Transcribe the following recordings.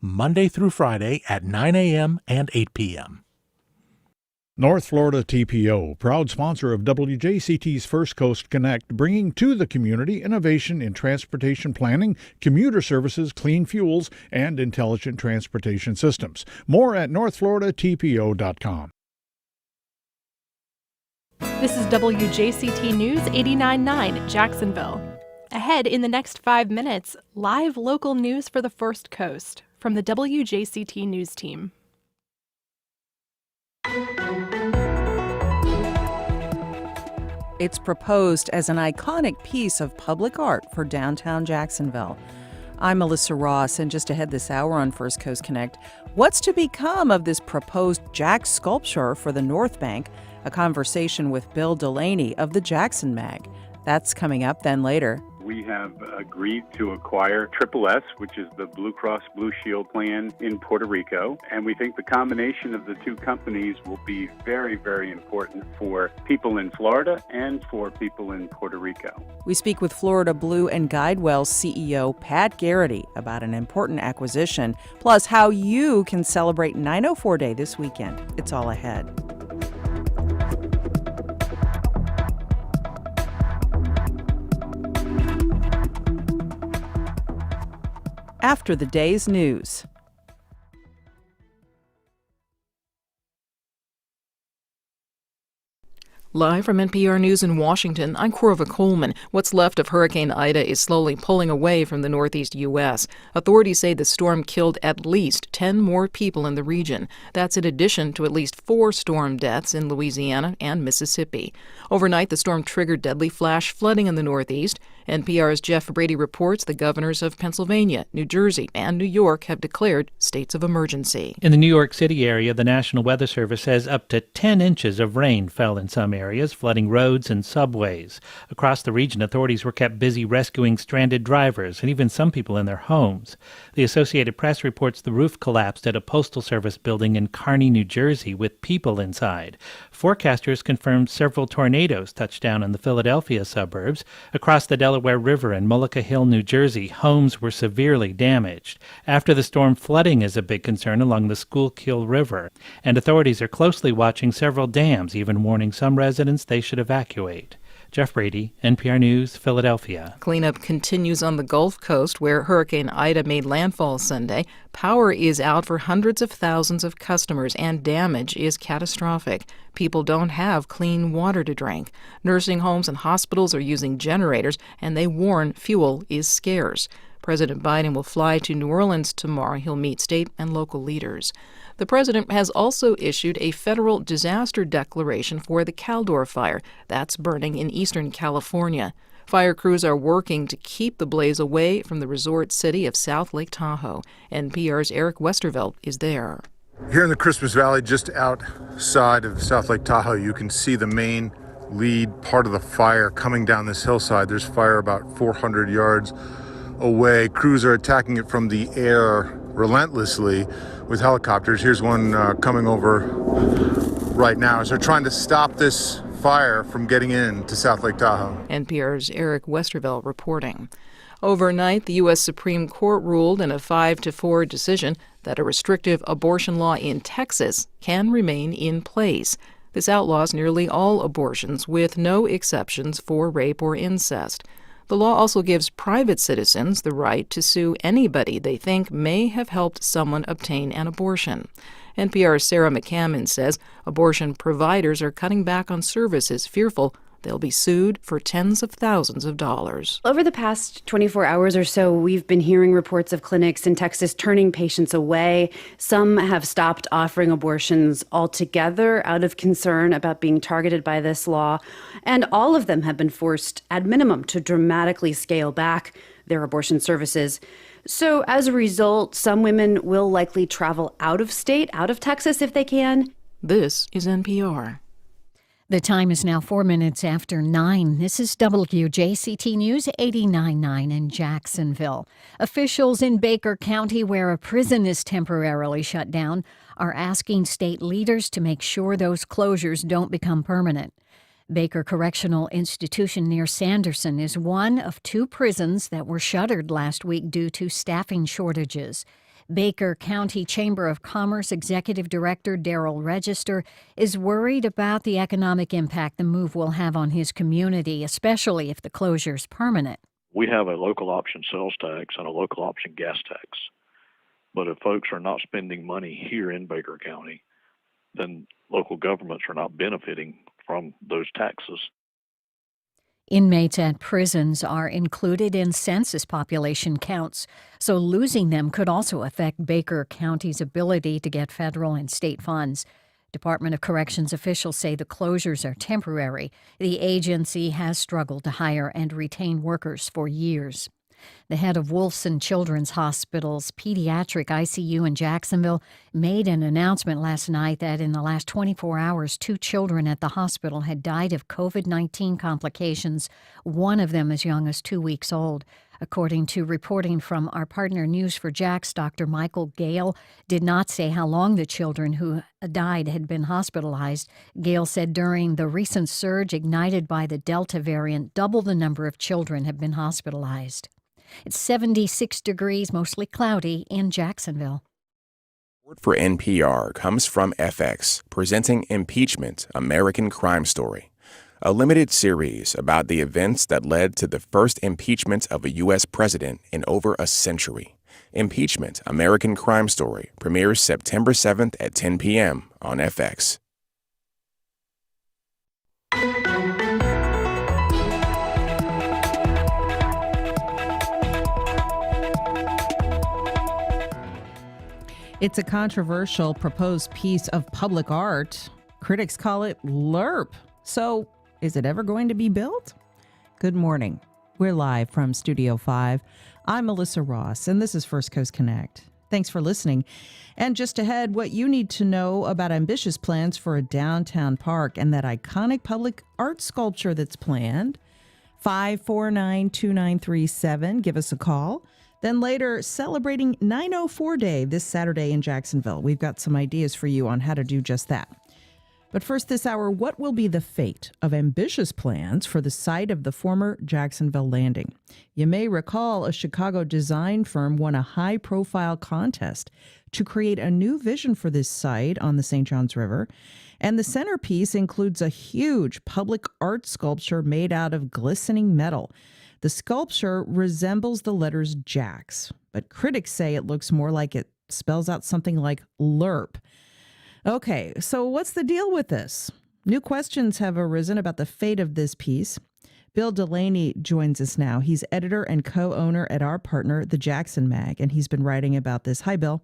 Monday through Friday at 9 a.m. and 8 p.m. North Florida TPO, proud sponsor of WJCT's First Coast Connect, bringing to the community innovation in transportation planning, commuter services, clean fuels, and intelligent transportation systems. More at northfloridatpo.com. This is WJCT News 89.9 Jacksonville. Ahead in the next 5 minutes, live local news for the First Coast from the WJCT News team. It's proposed as an iconic piece of public art for downtown Jacksonville. I'm Melissa Ross, and just ahead this hour on First Coast Connect, what's to become of this proposed Jack sculpture for the North Bank? A conversation with Bill Delaney of the Jackson Mag. That's coming up then later. We have agreed to acquire Triple S, which is the Blue Cross Blue Shield plan in Puerto Rico. And we think the combination of the two companies will be very, very important for people in Florida and for people in Puerto Rico. We speak with Florida Blue and Guidewell CEO Pat Garrity about an important acquisition, plus how you can celebrate 904 Day this weekend. It's all ahead. After the day's news. Live from NPR News in Washington, I'm Corva Coleman. What's left of Hurricane Ida is slowly pulling away from the northeast U.S. Authorities say the storm killed at least 10 more people in the region. That's in addition to at least 4 storm deaths in Louisiana and Mississippi. Overnight, the storm triggered deadly flash flooding in the northeast. NPR's Jeff Brady reports the governors of Pennsylvania, New Jersey, and New York have declared states of emergency. In the New York City area, the National Weather Service says up to 10 inches of rain fell in some areas, flooding roads and subways. Across the region, authorities were kept busy rescuing stranded drivers and even some people in their homes. The Associated Press reports the roof collapsed at a postal service building in Kearney, New Jersey, with people inside. Forecasters confirmed several tornadoes touched down in the Philadelphia suburbs. Across the Delaware River in Mullica Hill, New Jersey, homes were severely damaged. After the storm, flooding is a big concern along the Schuylkill River, and authorities are closely watching several dams, even warning some residents they should evacuate. Jeff Brady, NPR News, Philadelphia. Cleanup continues on the Gulf Coast, where Hurricane Ida made landfall Sunday. Power is out for hundreds of thousands of customers, and damage is catastrophic. People don't have clean water to drink. Nursing homes and hospitals are using generators, and they warn fuel is scarce. President Biden will fly to New Orleans tomorrow. He'll meet state and local leaders. The president has also issued a federal disaster declaration for the Caldor fire that's burning in eastern California. Fire crews are working to keep the blaze away from the resort city of South Lake Tahoe. NPR's Eric Westervelt is there. Here in the Christmas Valley, just outside of South Lake Tahoe, you can see the main lead part of the fire coming down this hillside. There's fire about 400 yards away. Crews are attacking it from the air relentlessly with helicopters. Here's one coming over right now. So they're trying to stop this fire from getting into South Lake Tahoe. NPR's Eric Westervelt reporting. Overnight, the U.S. Supreme Court ruled in a 5-4 decision that a restrictive abortion law in Texas can remain in place. This outlaws nearly all abortions, with no exceptions for rape or incest. The law also gives private citizens the right to sue anybody they think may have helped someone obtain an abortion. NPR's Sarah McCammon says abortion providers are cutting back on services, fearful they'll be sued for tens of thousands of dollars. Over the past 24 hours or so, we've been hearing reports of clinics in Texas turning patients away. Some have stopped offering abortions altogether out of concern about being targeted by this law. And all of them have been forced, at minimum, to dramatically scale back their abortion services. So as a result, some women will likely travel out of state, out of Texas if they can. This is NPR. The time is now 4 minutes after 9. This is WJCT News 89.9 in Jacksonville. Officials in Baker County, where a prison is temporarily shut down, are asking state leaders to make sure those closures don't become permanent. Baker Correctional Institution near Sanderson is one of 2 prisons that were shuttered last week due to staffing shortages. Baker County Chamber of Commerce Executive Director Daryl Register is worried about the economic impact the move will have on his community, especially if the closure's permanent. We have a local option sales tax and a local option gas tax. But if folks are not spending money here in Baker County, then local governments are not benefiting from those taxes. Inmates at prisons are included in census population counts, so losing them could also affect Baker County's ability to get federal and state funds. Department of Corrections officials say the closures are temporary. The agency has struggled to hire and retain workers for years. The head of Wolfson Children's Hospital's pediatric ICU in Jacksonville made an announcement last night that in the last 24 hours, 2 children at the hospital had died of COVID-19 complications, one of them as young as 2 weeks old. According to reporting from our partner News4JAX, Dr. Michael Gale did not say how long the children who died had been hospitalized. Gale said during the recent surge ignited by the Delta variant, double the number of children have been hospitalized. It's 76 degrees, mostly cloudy in Jacksonville. Support for NPR comes from FX, presenting Impeachment, American Crime Story, a limited series about the events that led to the first impeachment of a U.S. president in over a century. Impeachment, American Crime Story premieres September 7th at 10 p.m. on FX. It's a controversial proposed piece of public art. Critics call it LERP. So, is it ever going to be built? Good morning. We're live from Studio 5. I'm Melissa Ross, and this is First Coast Connect. Thanks for listening. And just ahead, what you need to know about ambitious plans for a downtown park and that iconic public art sculpture that's planned. 549-2937. Give us a call. Then later, celebrating 904 Day this Saturday in Jacksonville. We've got some ideas for you on how to do just that. But first this hour, what will be the fate of ambitious plans for the site of the former Jacksonville Landing? You may recall a Chicago design firm won a high-profile contest to create a new vision for this site on the St. Johns River. And the centerpiece includes a huge public art sculpture made out of glistening metal. The sculpture resembles the letters JAX, but critics say it looks more like it spells out something like LERP. Okay, so what's the deal with this? New questions have arisen about the fate of this piece. Bill Delaney joins us now. He's editor and co-owner at our partner, The Jackson Mag, and he's been writing about this. Hi, Bill.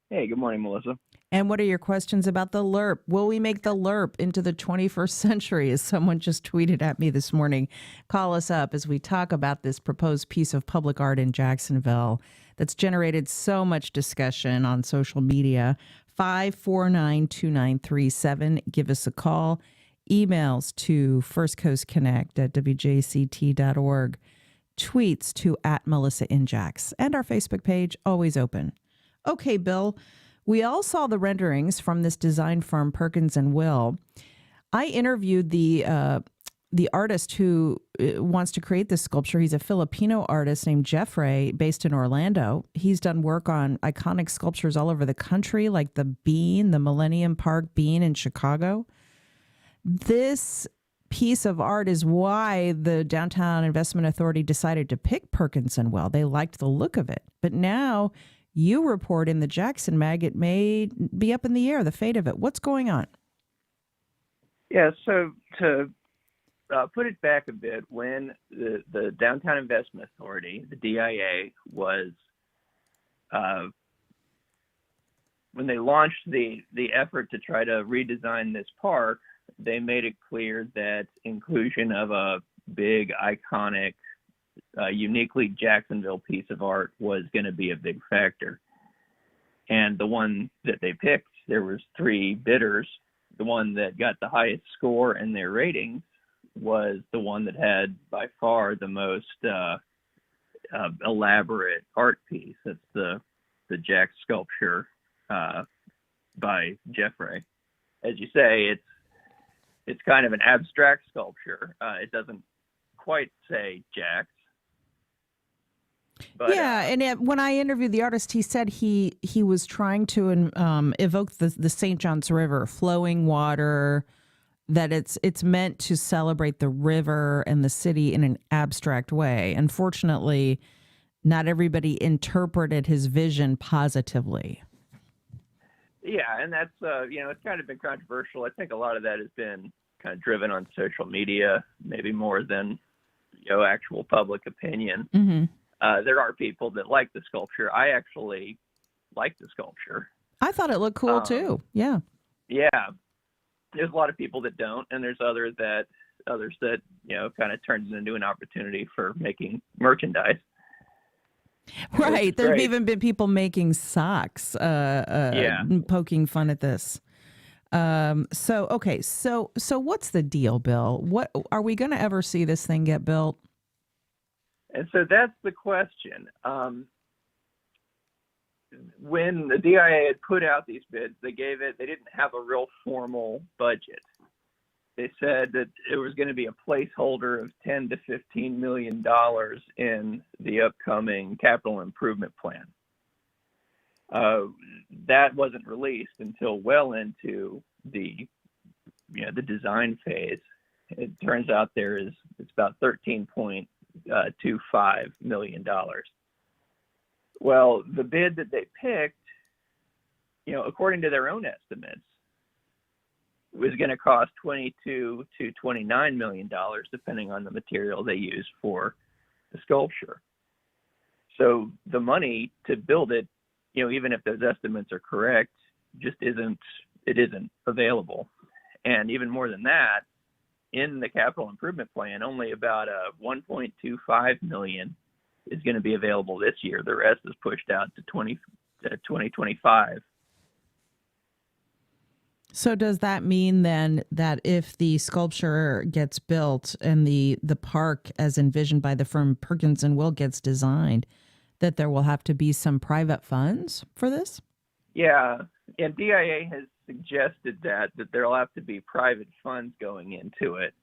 Hey, good morning, Melissa. And what are your questions about the LERP? Will we make the LERP into the 21st century, as someone just tweeted at me this morning? Call us up as we talk about this proposed piece of public art in Jacksonville that's generated so much discussion on social media. 549-2937. Give us a call. Emails to firstcoastconnect@wjct.org. Tweets to @MelissaInJax. And our Facebook page, always open. Okay, Bill. We all saw the renderings from this design firm, Perkins & Will. I interviewed the artist who wants to create this sculpture. He's a Filipino artist named Jeffrey, based in Orlando. He's done work on iconic sculptures all over the country, like the Bean, the Millennium Park Bean in Chicago. This piece of art is why the Downtown Investment Authority decided to pick Perkins & Will. They liked the look of it. But now you report in the Jackson Mag it may be up in the air, the fate of it. What's going on? Yeah, so to put it back a bit, when the Downtown Investment Authority, the DIA, was when they launched the effort to try to redesign this park, they made it clear that inclusion of a big, iconic, uniquely Jacksonville piece of art was going to be a big factor. And the one that they picked, there was 3 bidders. The one that got the highest score in their ratings was the one that had by far the most elaborate art piece. It's the Jack sculpture by Jeffrey. As you say, it's kind of an abstract sculpture. It doesn't quite say Jack. But, and when I interviewed the artist, he said he was trying to evoke the St. Johns River, flowing water, that it's meant to celebrate the river and the city in an abstract way. Unfortunately, not everybody interpreted his vision positively. Yeah, and that's it's kind of been controversial. I think a lot of that has been kind of driven on social media, maybe more than actual public opinion. Mm-hmm. There are people that like the sculpture. I actually like the sculpture. I thought it looked cool too. Yeah. Yeah. There's a lot of people that don't, and there's others that kind of turns it into an opportunity for making merchandise. Right. There've even been people making socks, poking fun at this. So what's the deal, Bill? What are we going to ever see this thing get built? And so that's the question. When the DIA had put out these bids, they didn't have a real formal budget. They said that it was going to be a placeholder of $10 to $15 million in the upcoming capital improvement plan. That wasn't released until well into the design phase. It turns out it's about $13.25 million. Well, the bid that they picked, according to their own estimates, was going to cost $22 to $29 million, depending on the material they use for the sculpture. So the money to build it, even if those estimates are correct, just isn't available. And even more than that, in the capital improvement plan, only about $1.25 million is going to be available this year. The rest is pushed out to 2025. So does that mean then that if the sculpture gets built and the park as envisioned by the firm Perkins and Will gets designed, that there will have to be some private funds for this? Yeah, and DIA has suggested that there'll have to be private funds going into it.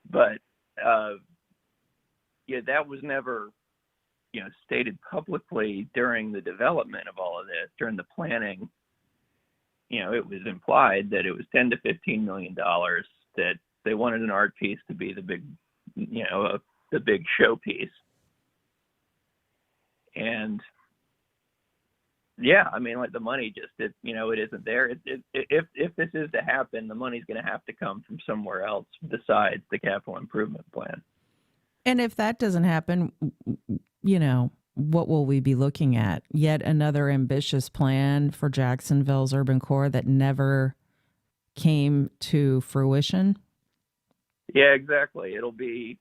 But that was never stated publicly during the development of all of this, during the planning. It was implied that it was $10 to $15 million, that they wanted an art piece to be the big, the big showpiece. And the money it isn't there. If this is to happen, the money's going to have to come from somewhere else besides the capital improvement plan. And if that doesn't happen, what will we be looking at? Yet another ambitious plan for Jacksonville's urban core that never came to fruition? Yeah, exactly. It'll be,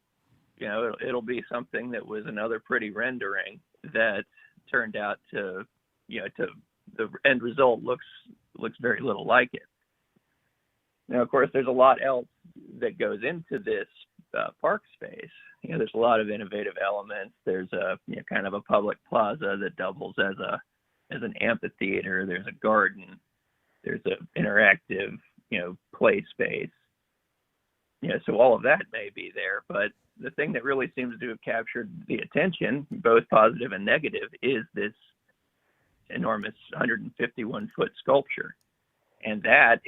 it'll be something that was another pretty rendering that turned out to the end result looks very little like it. Now, of course, there's a lot else that goes into this park space. There's a lot of innovative elements. There's a kind of a public plaza that doubles as an amphitheater. There's a garden. There's an interactive play space. So all of that may be there, but the thing that really seems to have captured the attention, both positive and negative, is this enormous 151-foot sculpture, and that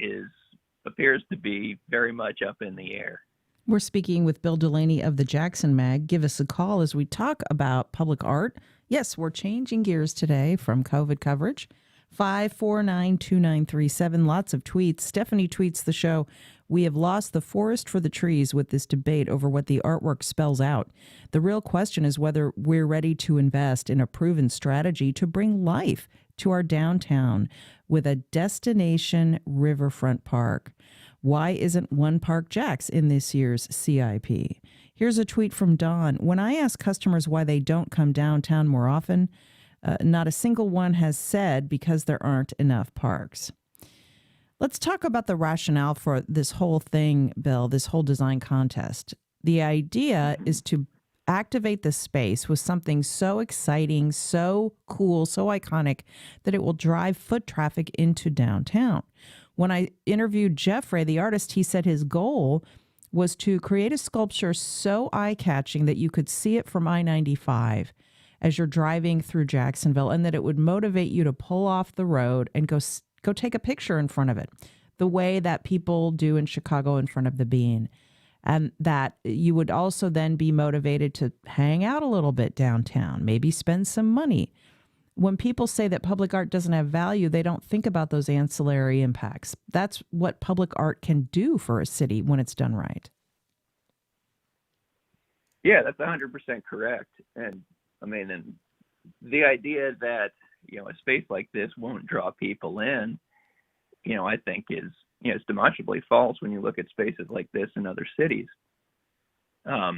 appears to be very much up in the air. We're speaking with Bill Delaney of the Jackson Mag. Give us a call as we talk about public art. Yes, we're changing gears today from COVID coverage. 549-2937. Lots of tweets. Stephanie tweets the show. We have lost the forest for the trees with this debate over what the artwork spells out. The real question is whether we're ready to invest in a proven strategy to bring life to our downtown with a destination riverfront park. Why isn't One Park Jacks in this year's CIP? Here's a tweet from Dawn. When I ask customers why they don't come downtown more often, not a single one has said because there aren't enough parks. Let's talk about the rationale for this whole thing, Bill, this whole design contest. The idea is to activate the space with something so exciting, so cool, so iconic that it will drive foot traffic into downtown. When I interviewed Jeffrey, the artist, he said his goal was to create a sculpture so eye-catching that you could see it from I-95 as you're driving through Jacksonville, and that it would motivate you to pull off the road and go take a picture in front of it, the way that people do in Chicago in front of the Bean. And that you would also then be motivated to hang out a little bit downtown, maybe spend some money. When people say that public art doesn't have value, they don't think about those ancillary impacts. That's what public art can do for a city when it's done right. Yeah, that's 100% correct. And I mean, and the idea that, a space like this won't draw people in, I think is, it's demonstrably false when you look at spaces like this in other cities. I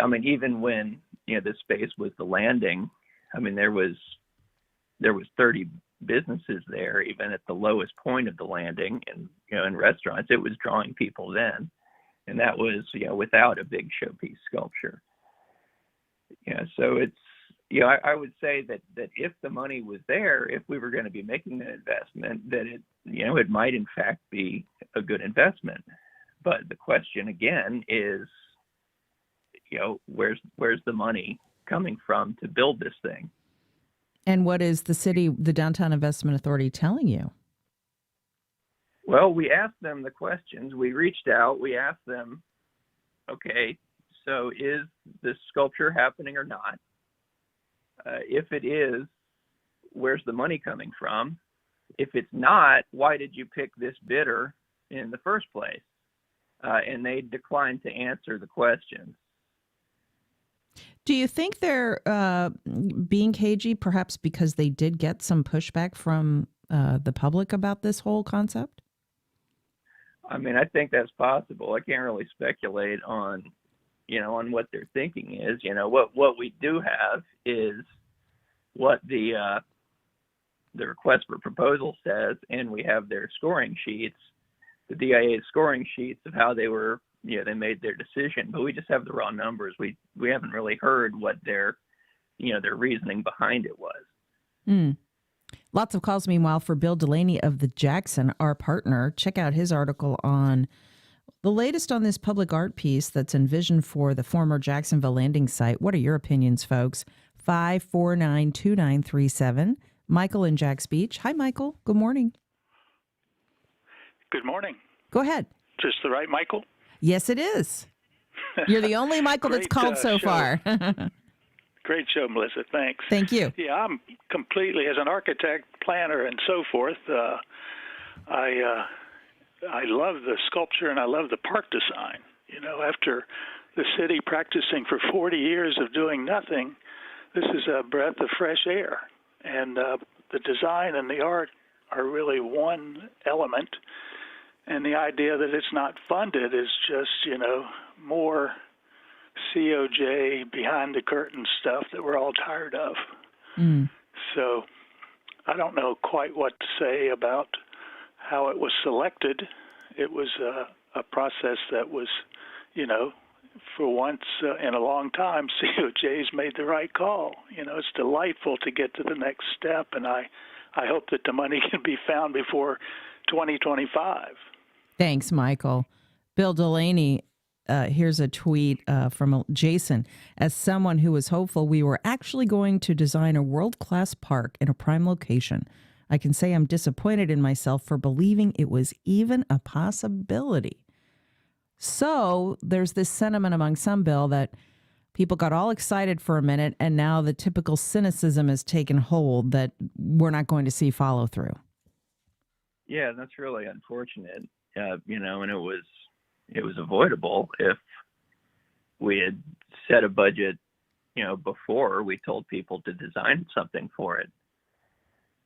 mean, even when, this space was the Landing, I mean, there was 30 businesses there, even at the lowest point of the Landing, and, in restaurants, it was drawing people then. And that was, without a big showpiece sculpture. So it's, I would say that if the money was there, if we were going to be making an investment, that it might in fact be a good investment. But the question again is, where's the money coming from to build this thing? And what is the Downtown Investment Authority telling you? Well, we asked them the questions. We reached out. We asked them, okay, so is this sculpture happening or not? If it is, where's the money coming from? If it's not, why did you pick this bidder in the first place? And they declined to answer the questions. Do you think they're being cagey, perhaps because they did get some pushback from the public about this whole concept? I mean, I think that's possible. I can't really speculate on, on what their thinking is. What we do have is what the request for proposal says, and we have their scoring sheets, the DIA's scoring sheets of how they were, they made their decision, but we just have the raw numbers. We haven't really heard what their reasoning behind it was. Mm. Lots of calls, meanwhile, for Bill Delaney of the Jackson, our partner. Check out his article on the latest on this public art piece that's envisioned for the former Jacksonville Landing site. What are your opinions, folks? 549-2937. Michael in Jacks Beach. Hi, Michael. Good morning. Good morning. Go ahead. Is this the right Michael? Yes, it is. You're the only Michael that's called so far. Great show, Melissa. Thanks. Thank you. Yeah, I'm completely, as an architect, planner, and so forth, I love the sculpture and I love the park design. After the city practicing for 40 years of doing nothing, this is a breath of fresh air. And the design and the art are really one element. And the idea that it's not funded is just, more COJ behind the curtain stuff that we're all tired of. Mm. So I don't know quite what to say about how it was selected. It was a process that was, for once in a long time, COJ's made the right call. It's delightful to get to the next step, and I hope that the money can be found before 2025. Thanks, Michael. Bill Delaney, here's a tweet from Jason. As someone who was hopeful we were actually going to design a world-class park in a prime location, I can say I'm disappointed in myself for believing it was even a possibility. So there's this sentiment among some, Bill, that people got all excited for a minute, and now the typical cynicism has taken hold that we're not going to see follow through. Yeah, that's really unfortunate. And it was avoidable if we had set a budget, before we told people to design something for it.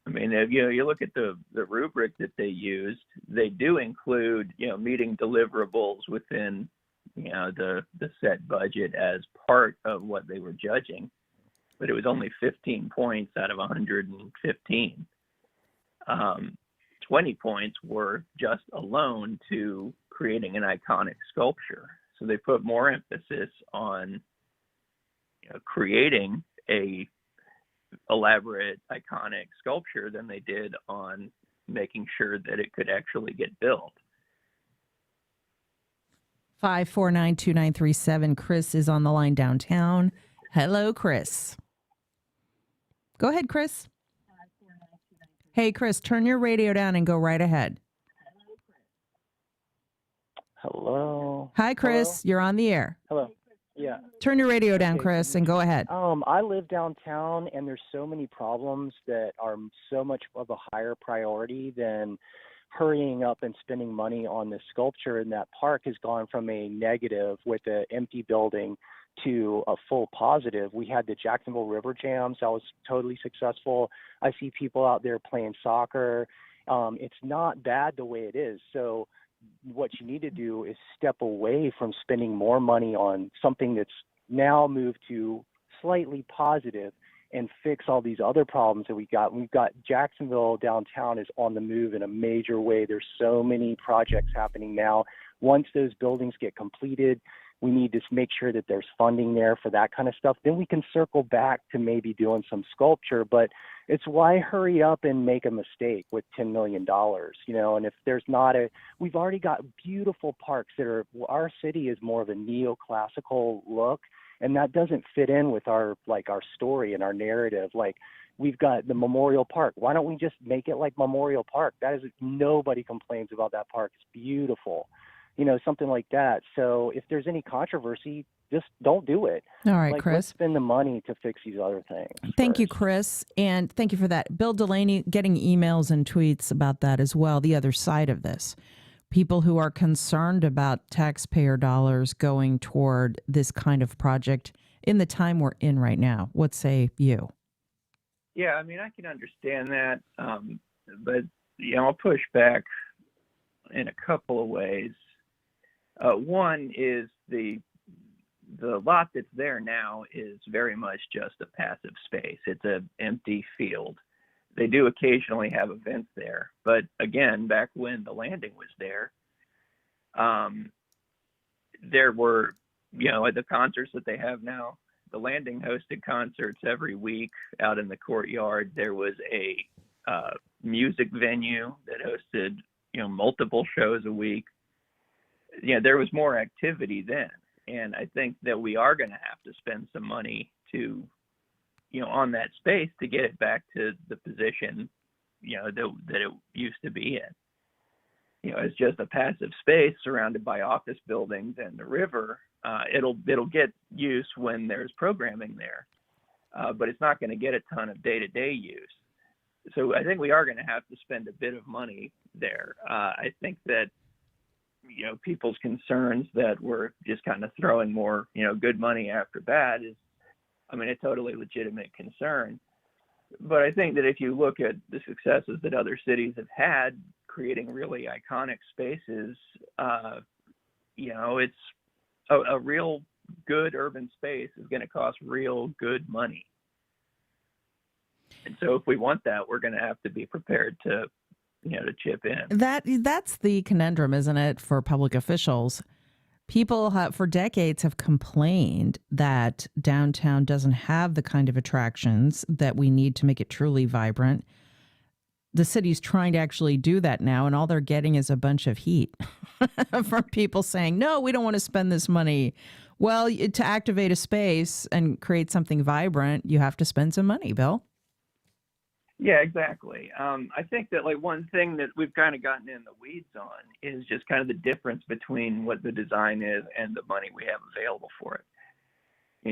I mean, if you look at the rubric that they used, they do include, meeting deliverables within, the set budget as part of what they were judging, but it was only 15 points out of 115. 20 points were just alone to creating an iconic sculpture. So they put more emphasis on creating a elaborate, iconic sculpture than they did on making sure that it could actually get built. 549-2937. Chris is on the line downtown. Hello, Chris. Go ahead, Chris. Hey, Chris, turn your radio down and go right ahead. Hello. Hi, Chris. Hello? You're on the air. Hello. Yeah. Turn your radio down, Okay. Chris, and go ahead. I live downtown, and there's so many problems that are so much of a higher priority than hurrying up and spending money on this sculpture. And that park has gone from a negative with an empty building to a full positive. We had the Jacksonville River Jams. That was totally successful. I see people out there playing soccer. It's not bad the way it is. So what you need to do is step away from spending more money on something that's now moved to slightly positive and fix all these other problems that we got. We've got Jacksonville downtown is on the move in a major way. There's so many projects happening now. Once those buildings get completed, we need to make sure that there's funding there for that kind of stuff. Then we can circle back to maybe doing some sculpture, but it's why hurry up and make a mistake with $10 million, and if there's not we've already got beautiful parks our city is more of a neoclassical look, and that doesn't fit in with our story and our narrative. Like, we've got the Memorial Park. Why don't we just make it like Memorial Park? Nobody complains about that park. It's beautiful. Something like that. So if there's any controversy, just don't do it. All right, Chris. Let's spend the money to fix these other things. Thank you, Chris. And thank you for that. Bill Delaney, getting emails and tweets about that as well, the other side of this. People who are concerned about taxpayer dollars going toward this kind of project in the time we're in right now. What say you? Yeah, I mean, I can understand that. But, I'll push back in a couple of ways. One is the lot that's there now is very much just a passive space. It's an empty field. They do occasionally have events there, but again, back when the landing was there, there were, at the concerts that they have now, the landing hosted concerts every week out in the courtyard. There was a music venue that hosted, multiple shows a week. There was more activity then. And I think that we are going to have to spend some money to, on that space to get it back to the position, that it used to be in. It's just a passive space surrounded by office buildings and the river. It'll get use when there's programming there, but it's not going to get a ton of day-to-day use. So I think we are going to have to spend a bit of money there. I think that, people's concerns that we're just kind of throwing more, good money after bad is, a totally legitimate concern. But I think that if you look at the successes that other cities have had creating really iconic spaces, it's a real good urban space is going to cost real good money. And so if we want that, we're going to have to be prepared to chip in. That's the conundrum, isn't it, for public officials? People for decades have complained that downtown doesn't have the kind of attractions that we need to make it truly vibrant. The city's trying to actually do that now, and all they're getting is a bunch of heat from people saying, no, we don't want to spend this money. Well, to activate a space and create something vibrant, you have to spend some money, Bill. Yeah, exactly. I think that one thing that we've kind of gotten in the weeds on is just kind of the difference between what the design is and the money we have available for it.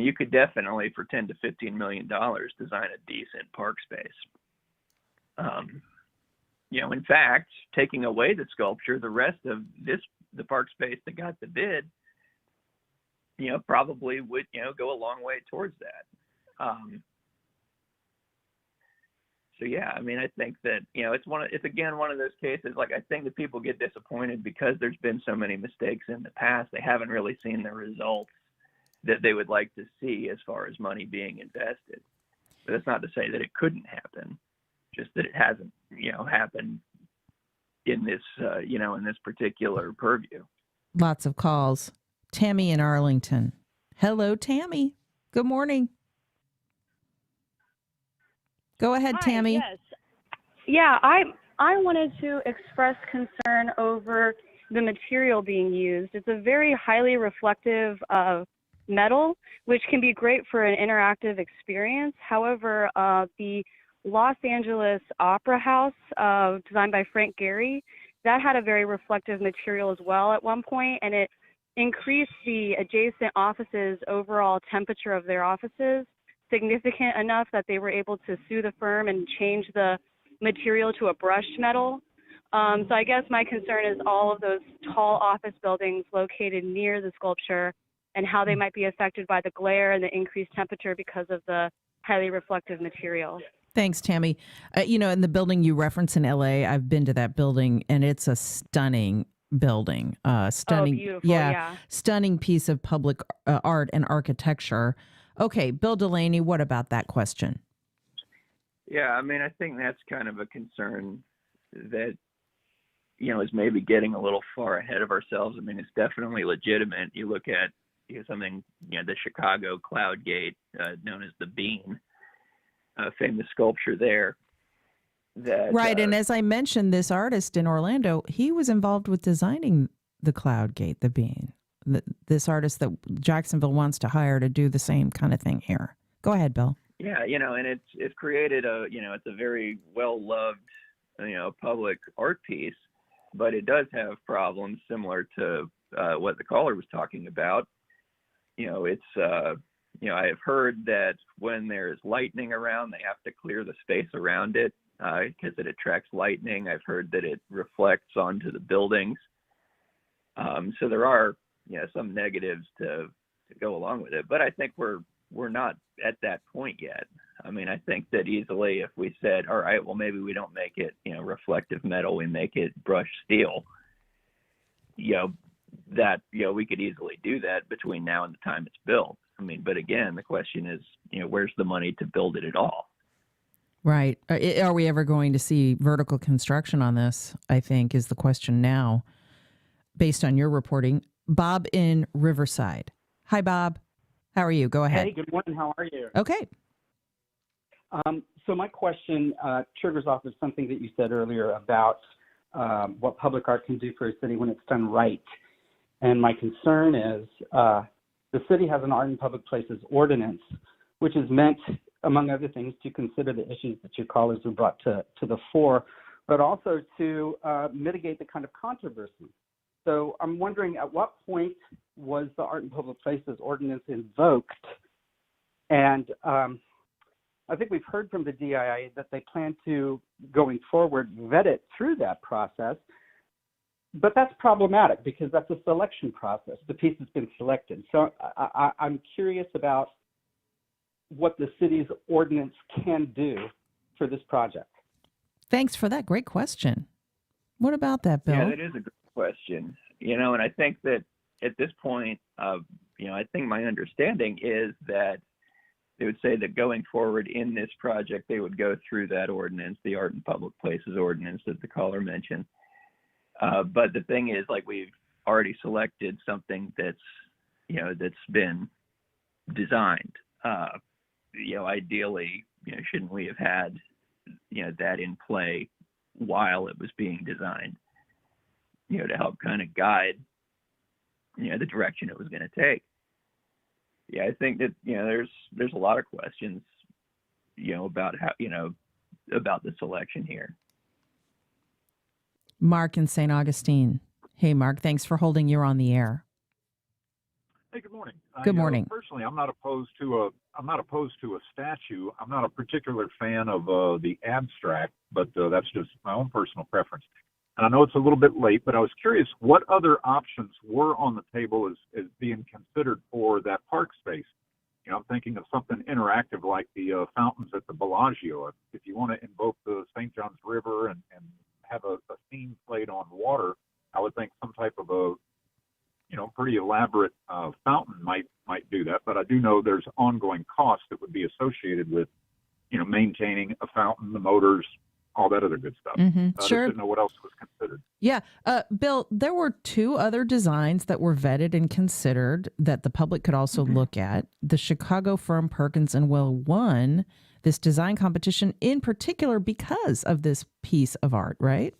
You could definitely, for $10 to $15 million, design a decent park space. In fact, taking away the sculpture, the rest of the park space that got the bid, probably would, go a long way towards that. So yeah, I think that it's again one of those cases. I think that people get disappointed because there's been so many mistakes in the past. They haven't really seen the results that they would like to see as far as money being invested. But that's not to say that it couldn't happen, just that it hasn't happened in this in this particular purview. Lots of calls. Tammy in Arlington. Hello, Tammy. Good morning. Go ahead, Hi, Tammy. Yes. Yeah, I wanted to express concern over the material being used. It's a very highly reflective metal, which can be great for an interactive experience. However, the Los Angeles Opera House, designed by Frank Gehry, that had a very reflective material as well at one point, and it increased the adjacent offices' overall temperature of their offices significant enough that they were able to sue the firm and change the material to a brushed metal. So I guess my concern is all of those tall office buildings located near the sculpture and how they might be affected by the glare and the increased temperature because of the highly reflective material. Thanks, Tammy. In the building you reference in LA, I've been to that building, and it's a stunning building. Stunning, beautiful, yeah. Stunning piece of public art and architecture. Okay, Bill Delaney, what about that question? Yeah, I mean, I think that's kind of a concern that, is maybe getting a little far ahead of ourselves. I mean, it's definitely legitimate. You look at something, the Chicago Cloud Gate, known as the Bean, famous sculpture there. That, right, and as I mentioned, this artist in Orlando, he was involved with designing the Cloud Gate, the Bean. This artist that Jacksonville wants to hire to do the same kind of thing here. Go ahead, Bill. Yeah, and it's created it's a very well-loved, public art piece, but it does have problems similar to what the caller was talking about. I have heard that when there's lightning around, they have to clear the space around it because it attracts lightning. I've heard that it reflects onto the buildings. So there are, some negatives to go along with it, but I think we're not at that point yet. I mean, I think that easily if we said, all right, well, maybe we don't make it, reflective metal, we make it brushed steel, that, we could easily do that between now and the time it's built. I mean, but again, the question is, where's the money to build it at all? Right. Are we ever going to see vertical construction on this, I think, is the question now, based on your reporting. Bob in Riverside. Hi, Bob. How are you? Go ahead. Hey, good morning. How are you? Okay. So my question triggers off of something that you said earlier about what public art can do for a city when it's done right. And my concern is the city has an art in public places ordinance, which is meant, among other things, to consider the issues that your callers have brought to the fore, but also to mitigate the kind of controversy. So I'm wondering, at what point was the art in public places ordinance invoked? And I think we've heard from the DIA that they plan to, going forward, vet it through that process. But that's problematic because that's a selection process. The piece has been selected. So I'm curious about what the city's ordinance can do for this project. Thanks for that. Great question. What about that, Bill? Yeah, that is a good question. And I think that at this point, I think my understanding is that they would say that going forward in this project, they would go through that ordinance, the art in public places ordinance that the caller mentioned. But the thing is, we've already selected something that's been designed. Ideally, shouldn't we have had, that in play while it was being designed, to help kind of guide, the direction it was going to take. Yeah, I think that, there's a lot of questions, about how, about the selection here. Mark in St. Augustine. Hey, Mark, thanks for holding. You're on the air. Hey, good morning. Good morning. Personally, I'm not opposed to a statue. I'm not a particular fan of the abstract, but that's just my own personal preference. And I know it's a little bit late, but I was curious what other options were on the table as being considered for that park space. I'm thinking of something interactive like the fountains at the Bellagio. If you want to invoke the St. Johns River and have a scene played on water, I would think some type of a pretty elaborate fountain might do that. But I do know there's ongoing costs that would be associated with maintaining a fountain, the motors, all that other good stuff. Mm-hmm. I Sure. just didn't know what else was considered. Yeah. Bill, there were two other designs that were vetted and considered that the public could also look at. The Chicago firm Perkins and Will won this design competition in particular because of this piece of art, right?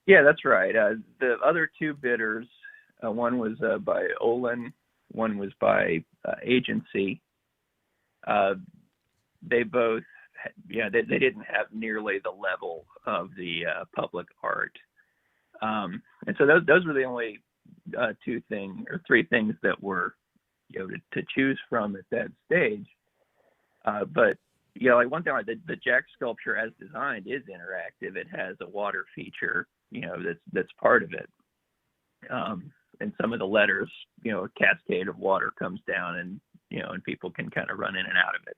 Yeah, that's right. The other two bidders, one was by Olin one was by agency. They both, they didn't have nearly the level of the public art. And so those were the only three things that were, to choose from at that stage. But like one thing, the Jack sculpture as designed is interactive. It has a water feature, that's part of it. And some of the letters, a cascade of water comes down, and and people can kind of run in and out of it.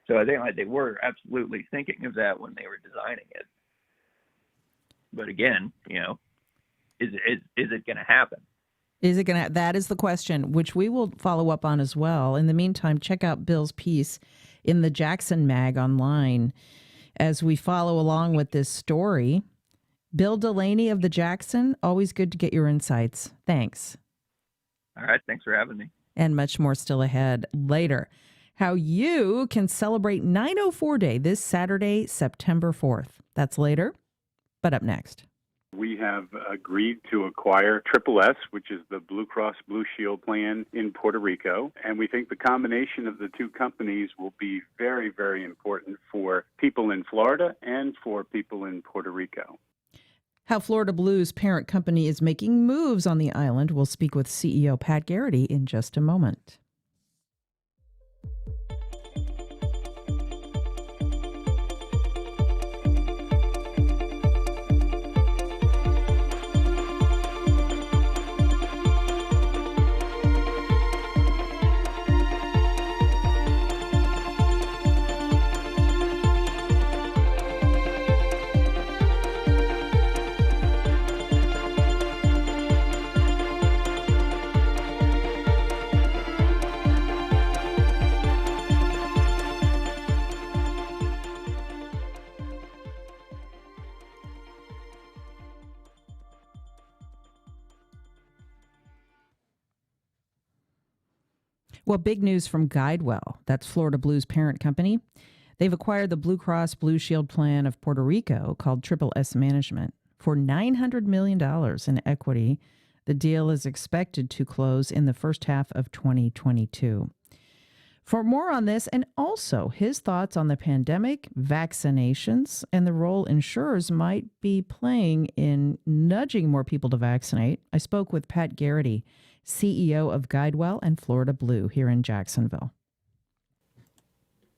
So I think they were absolutely thinking of that when they were designing it. But again, is it going to happen? Is it going to? That is the question, which we will follow up on as well. In the meantime, check out Bill's piece in the Jackson Mag online as we follow along with this story. Bill Delaney of the Jackson, always good to get your insights. Thanks. All right. Thanks for having me. And much more still ahead later. How you can celebrate 904 Day this Saturday, September 4th. That's later, but up next. We have agreed to acquire SSS, which is the Blue Cross Blue Shield plan in Puerto Rico. And we think the combination of the two companies will be very, very important for people in Florida and for people in Puerto Rico. How Florida Blue's parent company is making moves on the island. We'll speak with CEO Pat Garrity in just a moment. Well, big news from GuideWell. That's Florida Blue's parent company. They've acquired the Blue Cross Blue Shield plan of Puerto Rico called SSS Management for $900 million in equity. The deal is expected to close in the first half of 2022. For more on this and also his thoughts on the pandemic, vaccinations, and the role insurers might be playing in nudging more people to vaccinate, I spoke with Pat Garrity, CEO of GuideWell and Florida Blue here in Jacksonville.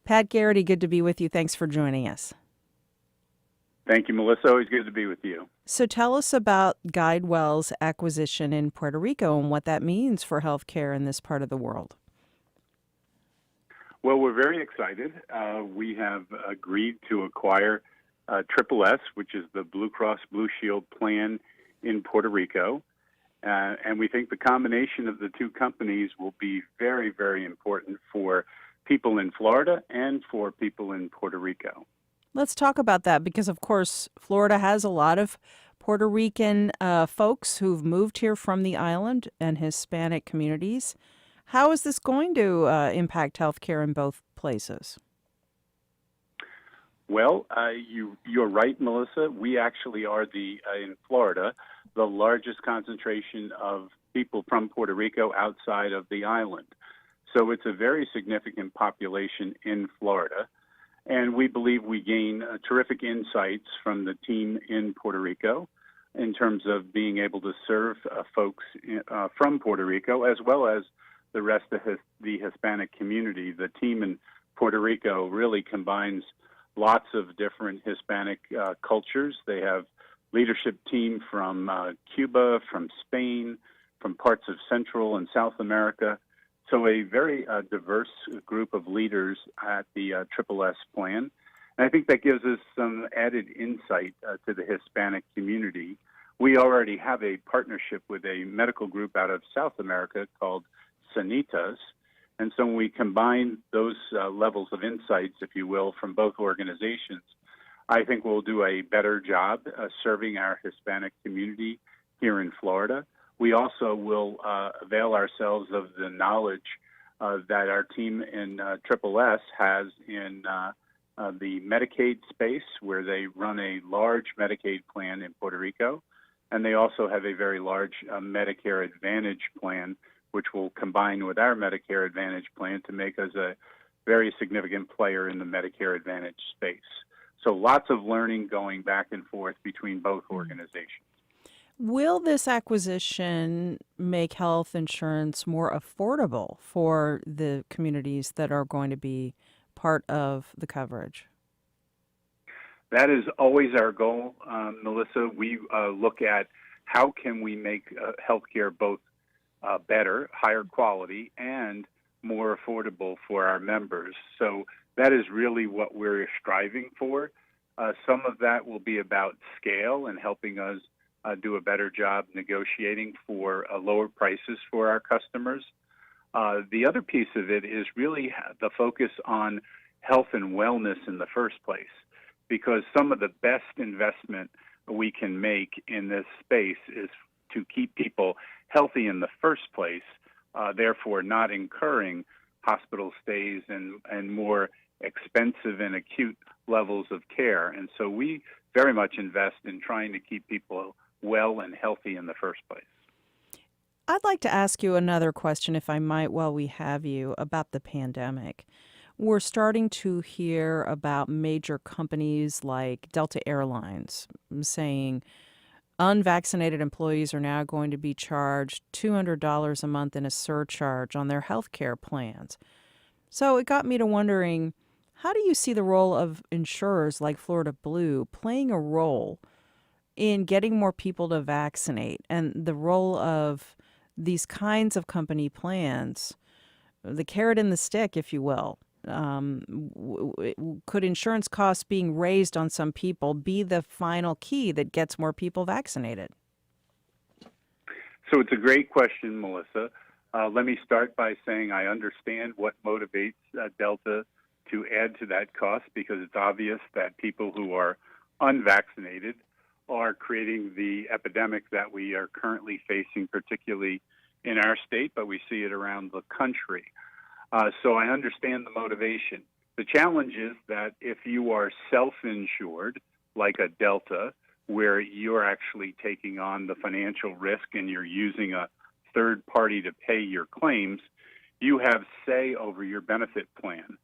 Pat Garrity, good to be with you. Thanks for joining us. Thank you, Melissa. Always good to be with you. So tell us about GuideWell's acquisition in Puerto Rico and what that means for healthcare in this part of the world. Well, we're very excited. We have agreed to acquire SSS, which is the Blue Cross Blue Shield plan in Puerto Rico. And we think the combination of the two companies will be very, very important for people in Florida and for people in Puerto Rico. Let's talk about that because, of course, Florida has a lot of Puerto Rican folks who've moved here from the island and Hispanic communities. How is this going to impact healthcare in both places? Well, you're right, Melissa. We actually are in Florida, the largest concentration of people from Puerto Rico outside of the island. So it's a very significant population in Florida. And we believe we gain terrific insights from the team in Puerto Rico in terms of being able to serve folks from Puerto Rico, as well as the rest of the Hispanic community. The team in Puerto Rico really combines lots of different Hispanic cultures. They have leadership team from Cuba, from Spain, from parts of Central and South America. So a very diverse group of leaders at the SSS plan. And I think that gives us some added insight to the Hispanic community. We already have a partnership with a medical group out of South America called Sanitas. And so when we combine those levels of insights, if you will, from both organizations, I think we'll do a better job serving our Hispanic community here in Florida. We also will avail ourselves of the knowledge that our team in SSS has in the Medicaid space, where they run a large Medicaid plan in Puerto Rico, and they also have a very large Medicare Advantage plan, which will combine with our Medicare Advantage plan to make us a very significant player in the Medicare Advantage space. So lots of learning going back and forth between both organizations. Will this acquisition make health insurance more affordable for the communities that are going to be part of the coverage? That is always our goal, Melissa. We look at how can we make healthcare both better, higher quality, and more affordable for our members. So that is really what we're striving for. Some of that will be about scale and helping us do a better job negotiating for lower prices for our customers. The other piece of it is really the focus on health and wellness in the first place, because some of the best investment we can make in this space is to keep people healthy in the first place, therefore not incurring hospital stays and more expensive and acute levels of care. And so we very much invest in trying to keep people well and healthy in the first place. I'd like to ask you another question, if I might, while we have you, about the pandemic. We're starting to hear about major companies like Delta Airlines saying unvaccinated employees are now going to be charged $200 a month in a surcharge on their health care plans. So it got me to wondering, how do you see the role of insurers like Florida Blue playing a role in getting more people to vaccinate, and the role of these kinds of company plans, the carrot and the stick, if you will? Could insurance costs being raised on some people be the final key that gets more people vaccinated? So it's a great question, Melissa. Let me start by saying I understand what motivates Delta to add to that cost, because it's obvious that people who are unvaccinated are creating the epidemic that we are currently facing, particularly in our state, but we see it around the country. So I understand the motivation. The challenge is that if you are self-insured, like a Delta, where you're actually taking on the financial risk and you're using a third party to pay your claims, you have say over your benefit plan.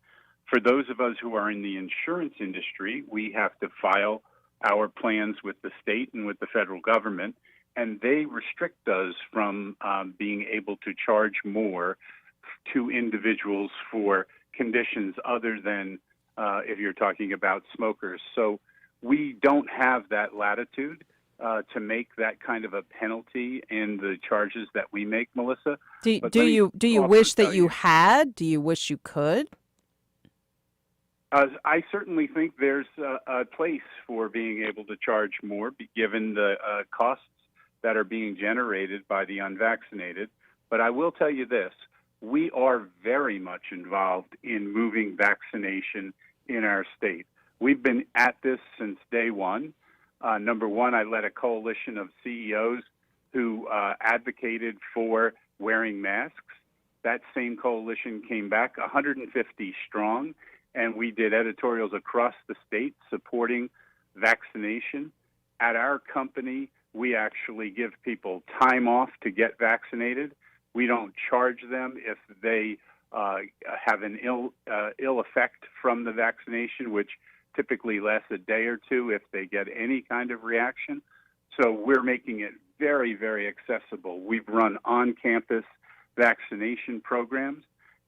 For those of us who are in the insurance industry, we have to file our plans with the state and with the federal government, and they restrict us from being able to charge more to individuals for conditions other than if you're talking about smokers. So we don't have that latitude to make that kind of a penalty in the charges that we make, Melissa. Do you wish that you had? Do you wish you could? I certainly think there's a place for being able to charge more, given the costs that are being generated by the unvaccinated. But I will tell you this, we are very much involved in moving vaccination in our state. We've been at this since day one. Number one, I led a coalition of CEOs who advocated for wearing masks. That same coalition came back 150 strong, and we did editorials across the state supporting vaccination. At our company, we actually give people time off to get vaccinated. We don't charge them if they have an ill effect from the vaccination, which typically lasts a day or two if they get any kind of reaction. So we're making it very, very accessible. We've run on-campus vaccination programs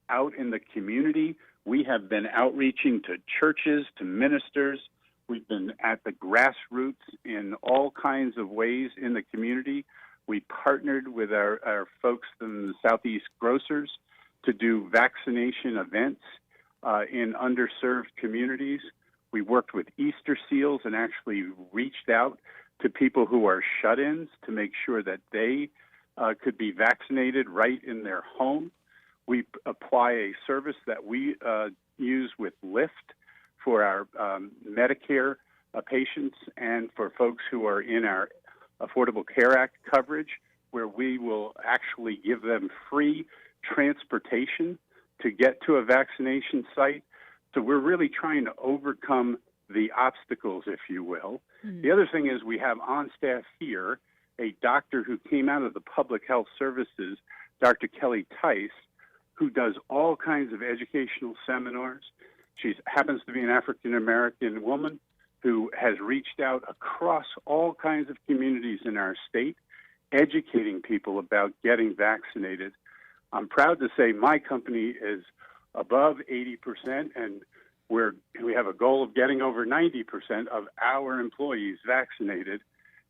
out in the community. We have been outreaching to churches, to ministers. We've been at the grassroots in all kinds of ways in the community. We partnered with our folks in the Southeast Grocers to do vaccination events in underserved communities. We worked with Easter Seals and actually reached out to people who are shut-ins to make sure that they could be vaccinated right in their home. We apply a service that we use with Lyft for our Medicare patients and for folks who are in our Affordable Care Act coverage, where we will actually give them free transportation to get to a vaccination site. So we're really trying to overcome the obstacles, if you will. The other thing is we have on staff here a doctor who came out of the public health services Dr. Kelly Tice, who does all kinds of educational seminars. She happens to be an African-American woman who has reached out across all kinds of communities in our state, educating people about getting vaccinated. I'm proud to say my company is above 80%, and we have a goal of getting over 90% of our employees vaccinated,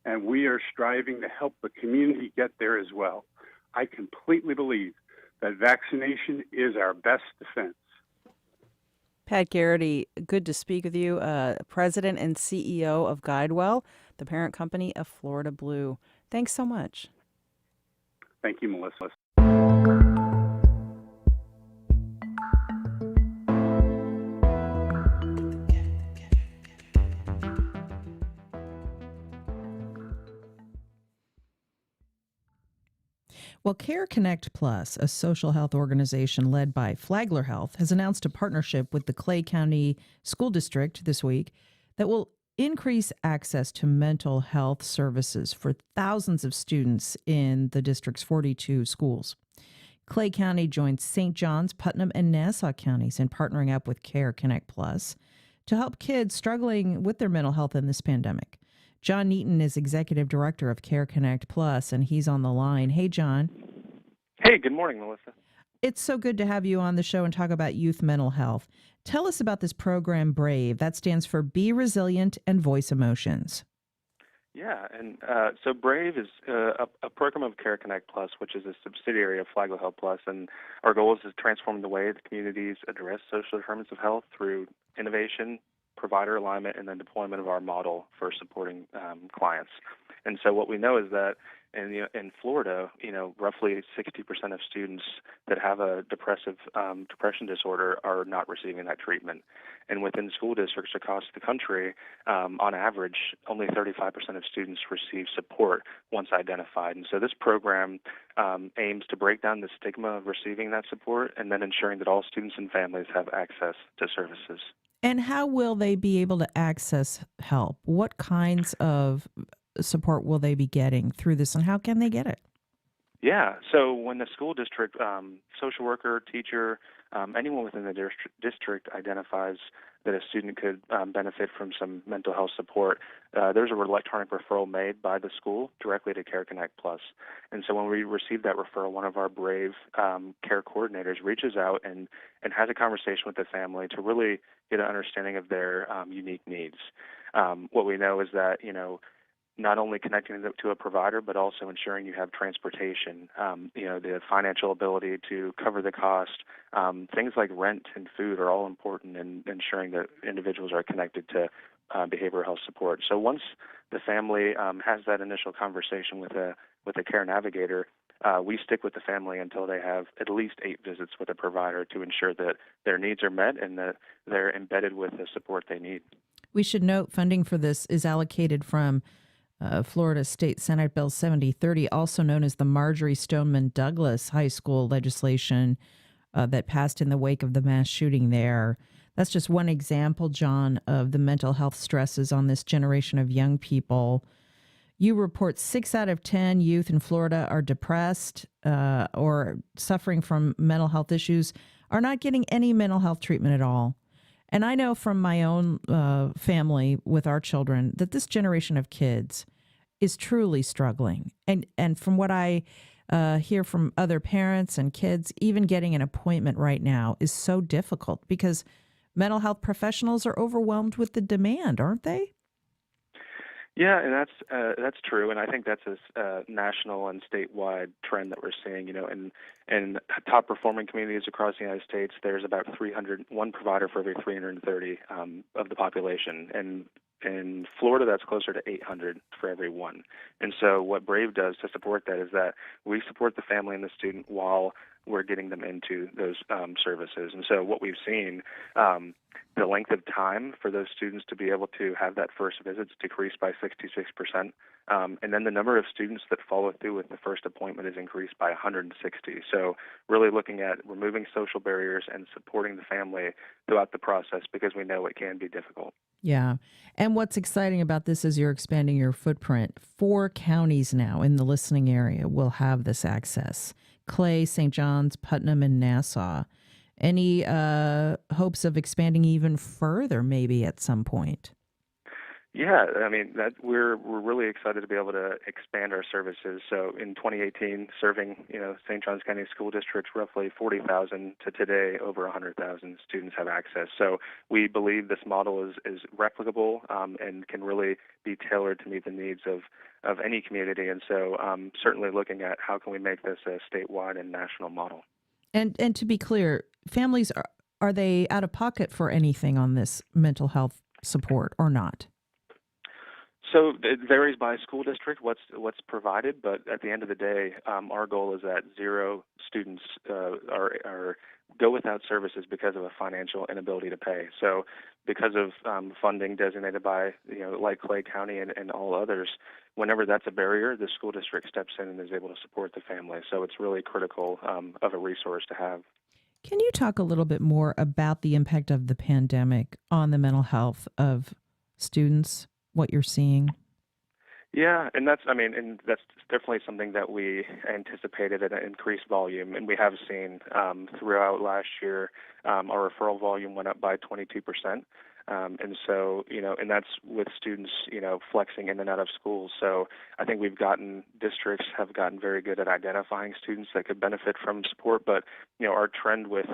and we are striving to help the community get there as well. I completely believe that vaccination is our best defense. Pat Garrity, good to speak with you, President and CEO of GuideWell, the parent company of Florida Blue. Thanks so much. Thank you, Melissa. Well, Care Connect Plus, a social health organization led by Flagler Health, has announced a partnership with the Clay County School District this week that will increase access to mental health services for thousands of students in the district's 42 schools. Clay County joins St. Johns, Putnam, and Nassau counties in partnering up with Care Connect Plus to help kids struggling with their mental health in this pandemic. John Neaton is executive director of Care Connect Plus, and he's on the line. Hey, John. Hey, good morning, Melissa. It's so good to have you on the show and talk about youth mental health. Tell us about this program, BRAVE. That stands for Be Resilient and Voice Emotions. Yeah, and so BRAVE is a program of Care Connect Plus, which is a subsidiary of Flagler Health Plus, and our goal is to transform the way the communities address social determinants of health through innovation, provider alignment, and then deployment of our model for supporting clients. And so what we know is that in Florida, roughly 60% of students that have a depression disorder are not receiving that treatment. And within school districts across the country, on average, only 35% of students receive support once identified. And so this program aims to break down the stigma of receiving that support and then ensuring that all students and families have access to services. And how will they be able to access help? What kinds of support will they be getting through this, and how can they get it? Yeah, so when the school district, social worker, teacher, anyone within the district identifies that a student could benefit from some mental health support, there's an electronic referral made by the school directly to Care Connect Plus. And so when we receive that referral, one of our BRAVE care coordinators reaches out and has a conversation with the family to really get an understanding of their unique needs. What we know is that, not only connecting them to a provider, but also ensuring you have transportation, the financial ability to cover the cost. Things like rent and food are all important in ensuring that individuals are connected to behavioral health support. So once the family has that initial conversation with a care navigator, we stick with the family until they have at least 8 visits with a provider to ensure that their needs are met and that they're embedded with the support they need. We should note funding for this is allocated from Florida State Senate Bill 7030, also known as the Marjorie Stoneman Douglas High School legislation that passed in the wake of the mass shooting there. That's just one example, John, of the mental health stresses on this generation of young people. You report 6 out of 10 youth in Florida are depressed or suffering from mental health issues, are not getting any mental health treatment at all. And I know from my own family with our children that this generation of kids is truly struggling. And from what I hear from other parents and kids, even getting an appointment right now is so difficult because mental health professionals are overwhelmed with the demand, aren't they? Yeah, and that's true, and I think that's a national and statewide trend that we're seeing. In top performing communities across the United States, there's about 1 provider for every 330 of the population, and in Florida, that's closer to 800 for every 1. And so what BRAVE does to support that is that we support the family and the student while we're getting them into those services. And so what we've seen, the length of time for those students to be able to have that first visit is decreased by 66%. And then the number of students that follow through with the first appointment is increased by 160. So really looking at removing social barriers and supporting the family throughout the process because we know it can be difficult. Yeah. And what's exciting about this is you're expanding your footprint. 4 counties now in the listening area will have this access. Clay, St. John's, Putnam, and Nassau. Any hopes of expanding even further, maybe at some point? Yeah, I mean that we're really excited to be able to expand our services. So in 2018, serving St. Johns County School District, roughly 40,000 to today over 100,000 students have access. So we believe this model is replicable and can really be tailored to meet the needs of any community. And so certainly looking at how can we make this a statewide and national model. And to be clear, families are they out of pocket for anything on this mental health support or not? So it varies by school district what's provided, but at the end of the day, our goal is that 0 students are go without services because of a financial inability to pay. So because of funding designated by like Clay County and all others, whenever that's a barrier, the school district steps in and is able to support the family. So it's really critical of a resource to have. Can you talk a little bit more about the impact of the pandemic on the mental health of students? What you're seeing? Yeah, and that's definitely something that we anticipated at an increased volume, and we have seen throughout last year. Our referral volume went up by 22%, and so and that's with students flexing in and out of schools. So I think districts have gotten very good at identifying students that could benefit from support, but our trend with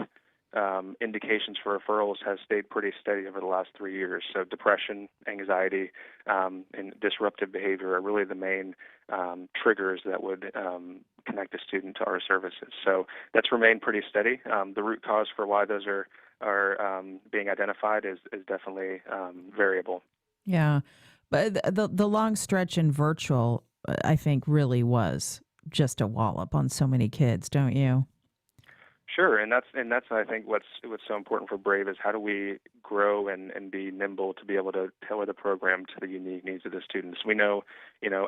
indications for referrals has stayed pretty steady over the last 3 years. So depression, anxiety, and disruptive behavior are really the main triggers that would connect a student to our services. So that's remained pretty steady. The root cause for why those are being identified is definitely variable. Yeah, but the long stretch in virtual, I think, really was just a wallop on so many kids, don't you? Sure, and that's I think what's so important for Brave is how do we grow and be nimble to be able to tailor the program to the unique needs of the students. We know,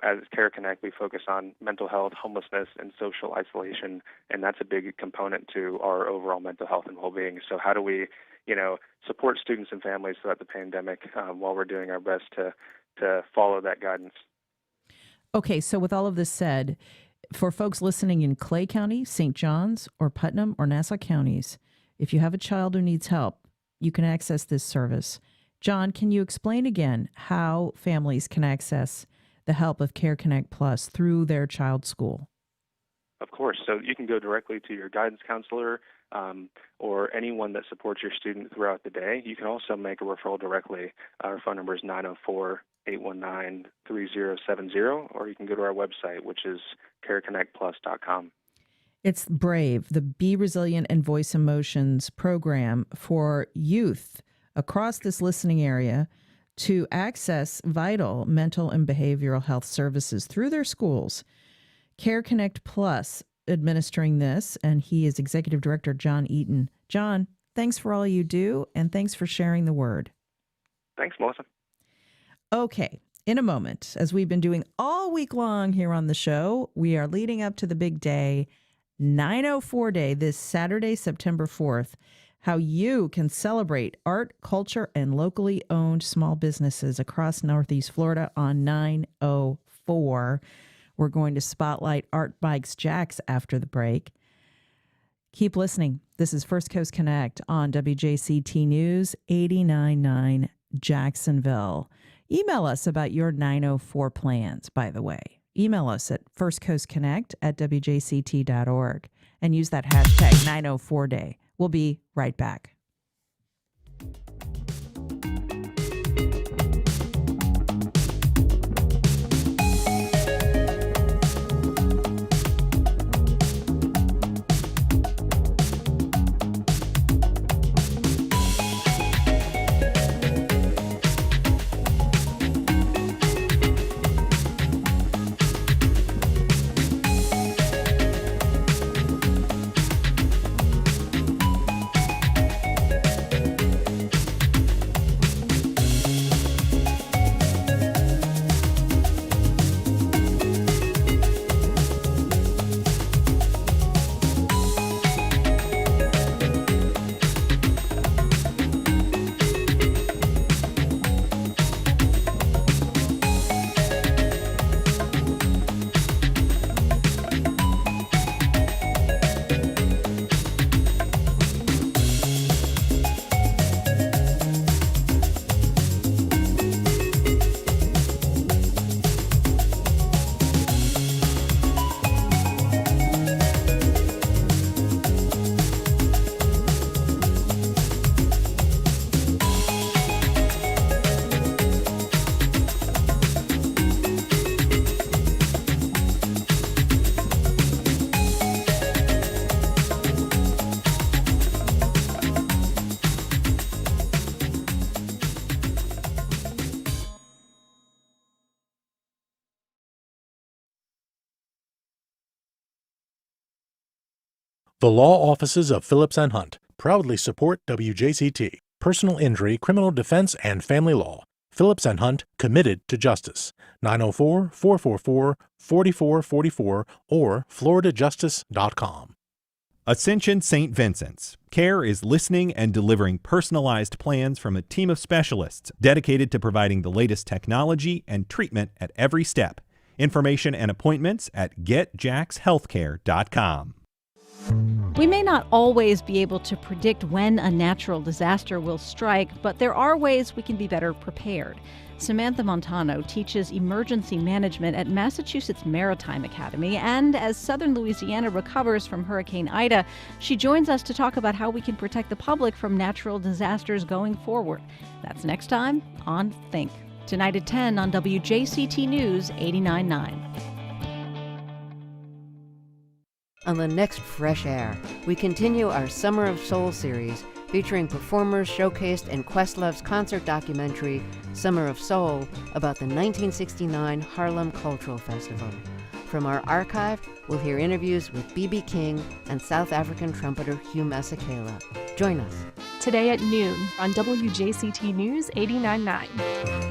as Care Connect, we focus on mental health, homelessness, and social isolation, and that's a big component to our overall mental health and well-being. So how do we, support students and families throughout the pandemic while we're doing our best to follow that guidance? Okay, so with all of this said, for folks listening in Clay County, St. Johns, or Putnam or Nassau counties, if you have a child who needs help, you can access this service. John, can you explain again how families can access the help of Care Connect Plus through their child's school? Of course. So you can go directly to your guidance counselor or anyone that supports your student throughout the day. You can also make a referral directly. Our phone number is 904-819-3070, or you can go to our website, which is careconnectplus.com. It's BRAVE, the Be Resilient and Voice Emotions program for youth across this listening area to access vital mental and behavioral health services through their schools. Care Connect Plus administering this, and he is Executive Director John Eaton. John, thanks for all you do, and thanks for sharing the word. Thanks, Melissa. Okay, in a moment, as we've been doing all week long here on the show, we are leading up to the big day, 904 Day, this Saturday, September 4th, how you can celebrate art, culture, and locally owned small businesses across Northeast Florida on 904. We're going to spotlight Art Bikes Jax after the break. Keep listening. This is First Coast Connect on WJCT News 89.9 Jacksonville. Email us about your 904 plans, by the way. Email us at firstcoastconnect@wjct.org and use that hashtag 904day. We'll be right back. The law offices of Phillips and Hunt proudly support WJCT, personal injury, criminal defense, and family law. Phillips and Hunt, committed to justice. 904-444-4444 or floridajustice.com. Ascension St. Vincent's. CARE is listening and delivering personalized plans from a team of specialists dedicated to providing the latest technology and treatment at every step. Information and appointments at getjaxhealthcare.com. We may not always be able to predict when a natural disaster will strike, but there are ways we can be better prepared. Samantha Montano teaches emergency management at Massachusetts Maritime Academy, and as southern Louisiana recovers from Hurricane Ida, she joins us to talk about how we can protect the public from natural disasters going forward. That's next time on Think. Tonight at 10 on WJCT News 89.9. On the next Fresh Air, we continue our Summer of Soul series featuring performers showcased in Questlove's concert documentary, Summer of Soul, about the 1969 Harlem Cultural Festival. From our archive, we'll hear interviews with B.B. King and South African trumpeter Hugh Masekela. Join us. Today at noon on WJCT News 89.9.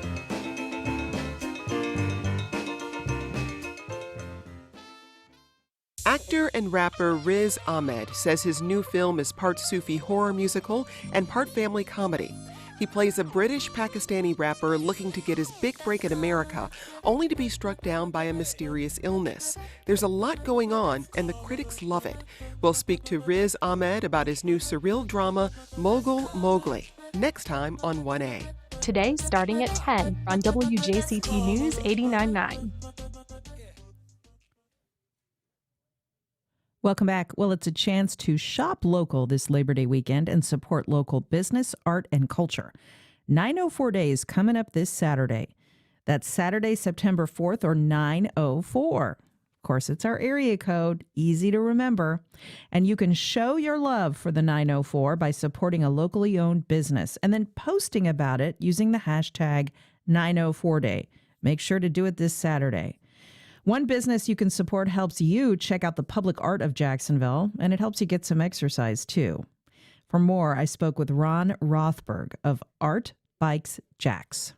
Actor and rapper Riz Ahmed says his new film is part Sufi horror musical and part family comedy. He plays a British-Pakistani rapper looking to get his big break in America, only to be struck down by a mysterious illness. There's a lot going on, and the critics love it. We'll speak to Riz Ahmed about his new surreal drama, Mogul Mowgli, next time on 1A. Today, starting at 10 on WJCT News 89.9. Welcome back. Well, it's a chance to shop local this Labor Day weekend and support local business, art, and culture. 904 Days coming up this Saturday. That's Saturday, September 4th, or 904. Of course, it's our area code, easy to remember. And you can show your love for the 904 by supporting a locally owned business and then posting about it using the hashtag 904day. Make sure to do it this Saturday. One business you can support helps you check out the public art of Jacksonville, and it helps you get some exercise, too. For more, I spoke with Ron Rothberg of Art Bikes Jax.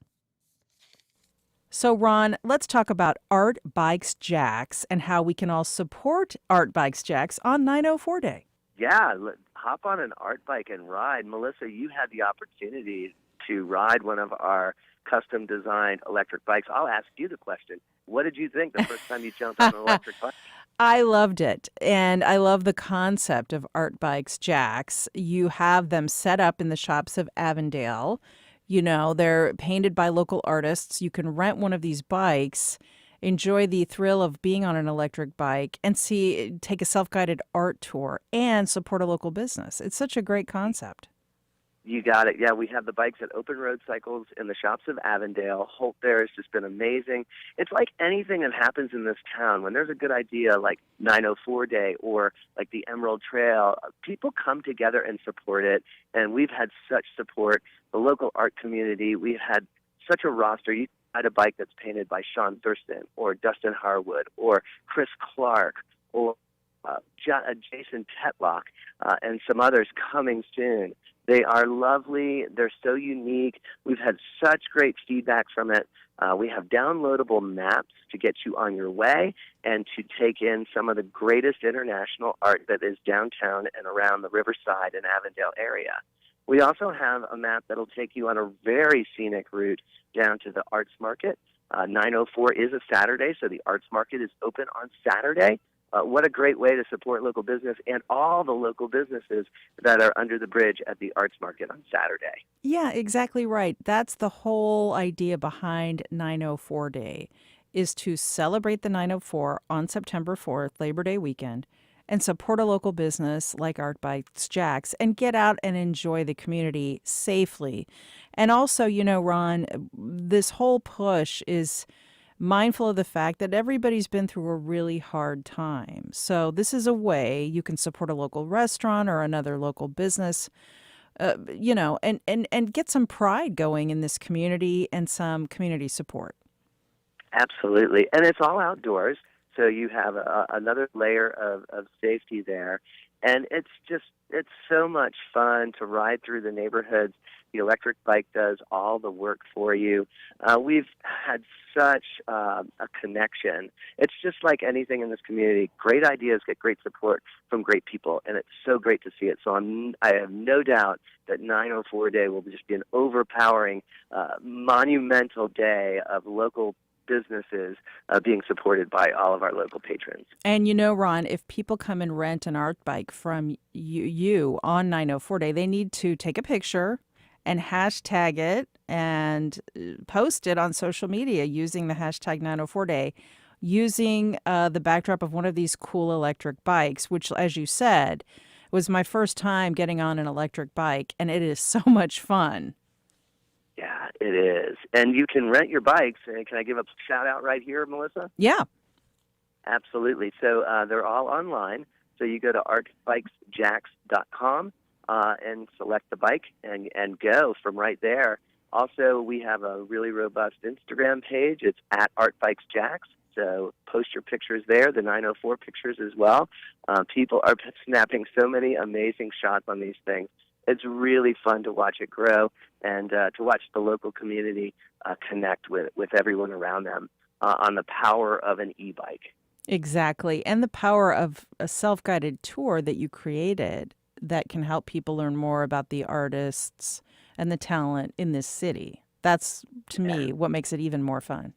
So, Ron, let's talk about Art Bikes Jax and how we can all support Art Bikes Jax on 904 Day. Yeah, hop on an art bike and ride. Melissa, you had the opportunity to ride one of our custom-designed electric bikes. I'll ask you the question. What did you think the first time you jumped on an electric bike? I loved it, and I love the concept of Art Bikes Jax. You have them set up in the shops of Avondale. You know, they're painted by local artists. You can rent one of these bikes, enjoy the thrill of being on an electric bike, and take a self-guided art tour and support a local business. It's such a great concept. You got it. Yeah, we have the bikes at Open Road Cycles in the shops of Avondale. Holt there has just been amazing. It's like anything that happens in this town. When there's a good idea like 904 Day or like the Emerald Trail, people come together and support it, and we've had such support. The local art community, we've had such a roster. You had a bike that's painted by Sean Thurston or Dustin Harwood or Chris Clark or Jason Tetlock and some others coming soon. They are lovely. They're so unique. We've had such great feedback from it. We have downloadable maps to get you on your way and to take in some of the greatest international art that is downtown and around the Riverside and Avondale area. We also have a map that will take you on a very scenic route down to the Arts Market. 904 is a Saturday, so the Arts Market is open on Saturday. What a great way to support local business and all the local businesses that are under the bridge at the Arts Market on Saturday. Yeah, exactly right. That's the whole idea behind 904 Day, is to celebrate the 904 on September 4th, Labor Day weekend, and support a local business like Art Bikes Jax and get out and enjoy the community safely. And also, you know, Ron, this whole push is mindful of the fact that everybody's been through a really hard time. So this is a way you can support a local restaurant or another local business, you know, and get some pride going in this community and some community support. Absolutely. And it's all outdoors, so you have another layer of safety there. And it's so much fun to ride through the neighborhoods. The electric bike does all the work for you. We've had such a connection. It's just like anything in this community. Great ideas get great support from great people, and it's so great to see it. So I have no doubt that 904 Day will just be an overpowering, monumental day of local businesses being supported by all of our local patrons. And Ron, if people come and rent an art bike from you on 904 Day, they need to take a picture and hashtag it and post it on social media using the hashtag 904 Day, using the backdrop of one of these cool electric bikes, which, as you said, was my first time getting on an electric bike, and it is so much fun. Yeah, it is. And you can rent your bikes. And can I give a shout out right here, Melissa? Yeah. Absolutely. So they're all online. So you go to artbikesjax.com and select the bike and go from right there. Also, we have a really robust Instagram page. It's at artbikesjax. So post your pictures there, the 904 pictures as well. People are snapping so many amazing shots on these things. It's really fun to watch it grow and to watch the local community connect with everyone around them on the power of an e-bike. Exactly. And the power of a self-guided tour that you created that can help people learn more about the artists and the talent in this city. That's, to me, what makes it even more fun.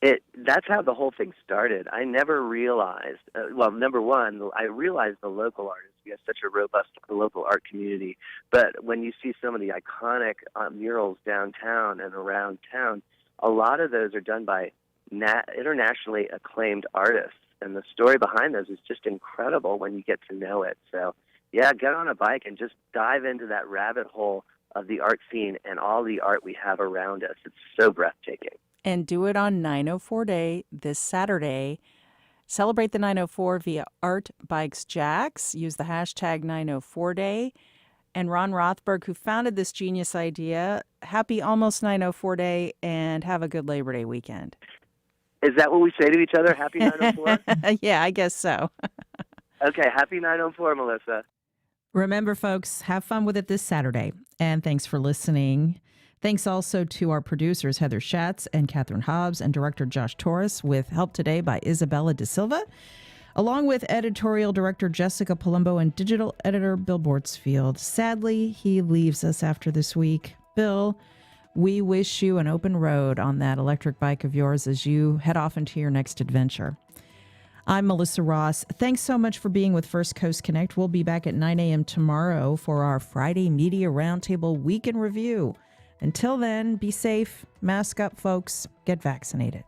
That's how the whole thing started. I never realized, number one, I realized the local artists. We have such a robust local art community. But when you see some of the iconic murals downtown and around town, a lot of those are done by internationally acclaimed artists. And the story behind those is just incredible when you get to know it. So, yeah, get on a bike and just dive into that rabbit hole of the art scene and all the art we have around us. It's so breathtaking. And do it on 904 Day this Saturday. Celebrate the 904 via Art Bikes Jax. Use the hashtag 904 Day. And Ron Rothberg, who founded this genius idea, happy almost 904 Day and have a good Labor Day weekend. Is that what we say to each other? Happy 904? Yeah, I guess so. Okay, happy 904, Melissa. Remember, folks, have fun with it this Saturday. And thanks for listening. Thanks also to our producers, Heather Schatz and Catherine Hobbs, and director Josh Torres, with help today by Isabella Da Silva, along with editorial director Jessica Palumbo and digital editor Bill Bortsfield. Sadly, he leaves us after this week. Bill, we wish you an open road on that electric bike of yours as you head off into your next adventure. I'm Melissa Ross. Thanks so much for being with First Coast Connect. We'll be back at 9 a.m. tomorrow for our Friday Media Roundtable Week in Review. Until then, be safe, mask up, folks, get vaccinated.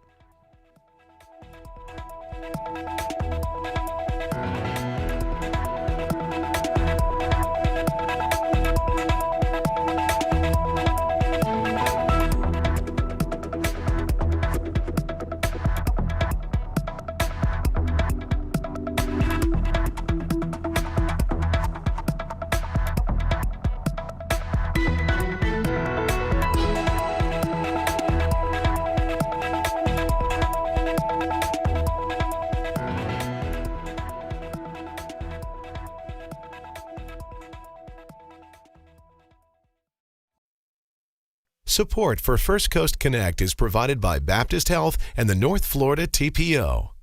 Support for First Coast Connect is provided by Baptist Health and the North Florida TPO.